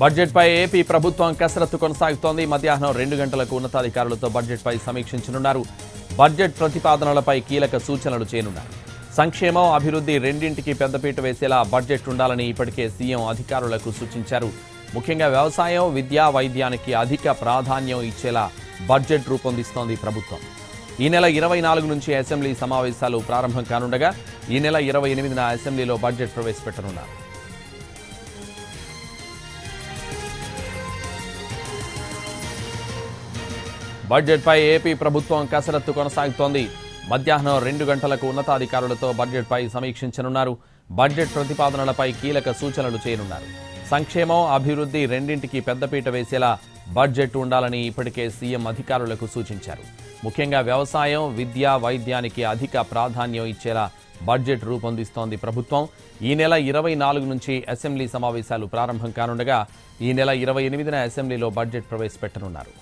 బడ్జెట్పై AP ప్రభుత్వం కసరత్తు కొనసాగుతోంది. మధ్యాహ్నం 2 గంటలకు ఉన్నతాధికారులతో బడ్జెట్పై సమీక్షించనున్నారు. బడ్జెట్ ప్రతిపాదనలపై కీలక సూచనలు చేయనున్నారు. సంక్షేమం, అభివృద్ధి రెండింటికి పెద్దపీట వేసేలా బడ్జెట్ ఉండాలని ఇప్పటికే సీఎం అధికారులకు సూచించారు. ముఖ్యంగా వ్యవసాయం, విద్య, వైద్యానికి అధిక ప్రాధాన్యం ఇచ్చేలా బడ్జెట్ రూపొందిస్తోంది ప్రభుత్వం. ఈ నెల 24 నుంచి అసెంబ్లీ సమావేశాలు ప్రారంభం కానుండగా ఈ నెల 28న అసెంబ్లీలో బడ్జెట్ ప్రవేశపెట్టనున్నారు. బడ్జెట్పై ఏపీ ప్రభుత్వం కసరత్తు కొనసాగుతోంది. మధ్యాహ్నం 2 గంటలకు ఉన్నతాధికారులతో బడ్జెట్పై సమీక్షించనున్నారు. బడ్జెట్ ప్రతిపాదనలపై కీలక సూచనలు చేయనున్నారు. సంక్షేమం, అభివృద్ధి రెండింటికి పెద్దపీట వేసేలా బడ్జెట్ ఉండాలని ఇప్పటికే సీఎం అధికారులకు సూచించారు. ముఖ్యంగా వ్యవసాయం, విద్య, వైద్యానికి అధిక ప్రాధాన్యం ఇచ్చేలా బడ్జెట్ రూపొందిస్తోంది ప్రభుత్వం. ఈ నెల 24 నుంచి అసెంబ్లీ సమావేశాలు ప్రారంభం కానుండగా ఈ నెల 28న అసెంబ్లీలో బడ్జెట్ ప్రవేశపెట్టనున్నారు.